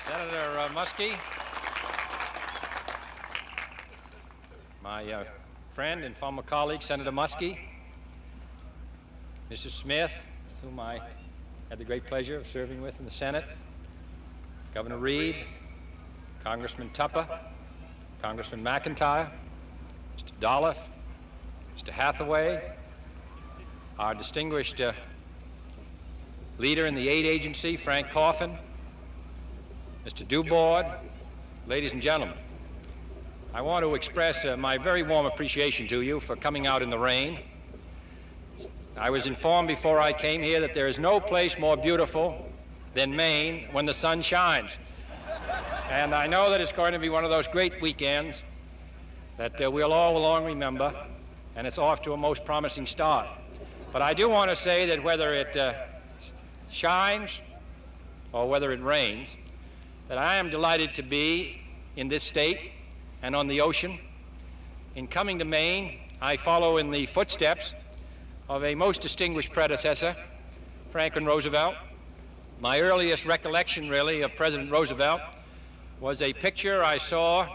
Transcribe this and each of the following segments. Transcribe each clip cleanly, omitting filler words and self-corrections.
Senator Muskie, my friend and former colleague, Senator Muskie, Mrs. Smith, whom I had the great pleasure of serving with in the Senate, Governor Reed, Congressman Tupper, Congressman McIntire, Mr. Dolloff, Mr. Hathaway, our distinguished leader in the aid agency, Frank Coffin, Mr. Dubord, ladies and gentlemen, I want to express my very warm appreciation to you for coming out in the rain. I was informed before I came here that there is no place more beautiful than Maine when the sun shines. And I know that it's going to be one of those great weekends that we'll all long remember, and it's off to a most promising start. But I do want to say that whether it shines or whether it rains, that I am delighted to be in this state and on the ocean. In coming to Maine, I follow in the footsteps of a most distinguished predecessor, Franklin Roosevelt. My earliest recollection, really, of President Roosevelt was a picture I saw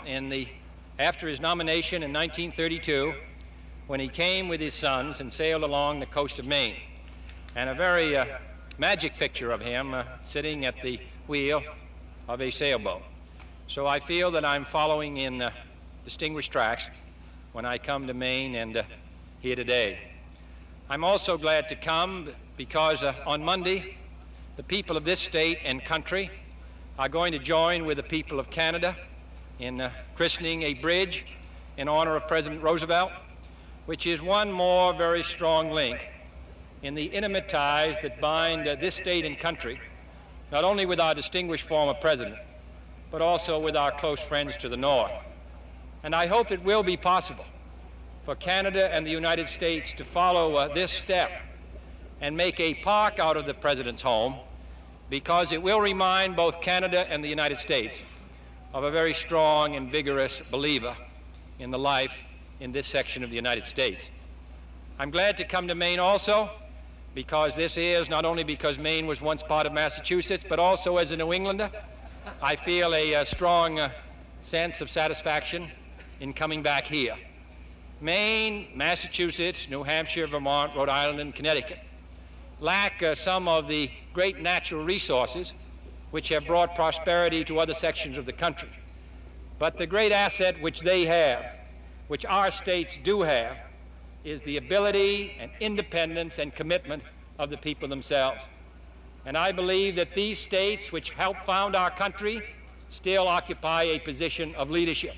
after his nomination in 1932 when he came with his sons and sailed along the coast of Maine. And a very magic picture of him sitting at the wheel of a sailboat. So I feel that I'm following in distinguished tracks when I come to Maine and here today. I'm also glad to come because on Monday, the people of this state and country are going to join with the people of Canada in christening a bridge in honor of President Roosevelt, which is one more very strong link in the intimate ties that bind this state and country, not only with our distinguished former president, but also with our close friends to the north. And I hope it will be possible for Canada and the United States to follow this step and make a park out of the president's home, because it will remind both Canada and the United States of a very strong and vigorous believer in the life in this section of the United States. I'm glad to come to Maine also because this is not only because Maine was once part of Massachusetts, but also as a New Englander, I feel a strong sense of satisfaction in coming back here. Maine, Massachusetts, New Hampshire, Vermont, Rhode Island, and Connecticut lack some of the great natural resources which have brought prosperity to other sections of the country. But the great asset which they have, which our states do have, is the ability and independence and commitment of the people themselves. And I believe that these states which helped found our country still occupy a position of leadership.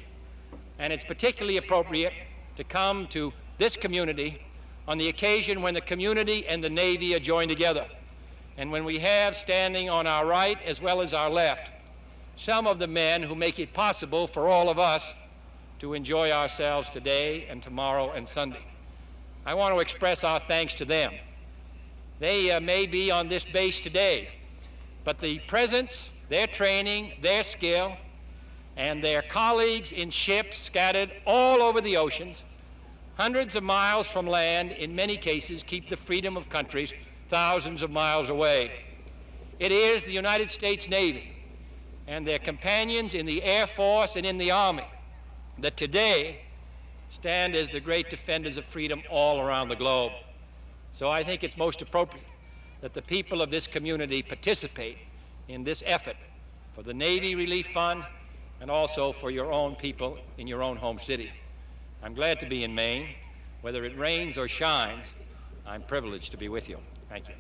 And it's particularly appropriate to come to this community on the occasion when the community and the Navy are joined together, and when we have standing on our right as well as our left some of the men who make it possible for all of us to enjoy ourselves today and tomorrow and Sunday. I want to express our thanks to them. They may be on this base today, but the presence, their training, their skill, and their colleagues in ships scattered all over the oceans, hundreds of miles from land, in many cases keep the freedom of countries thousands of miles away. It is the United States Navy and their companions in the Air Force and in the Army that today stand as the great defenders of freedom all around the globe. So I think it's most appropriate that the people of this community participate in this effort for the Navy Relief Fund and also for your own people in your own home city. I'm glad to be in Maine. Whether it rains or shines, I'm privileged to be with you. Thank you.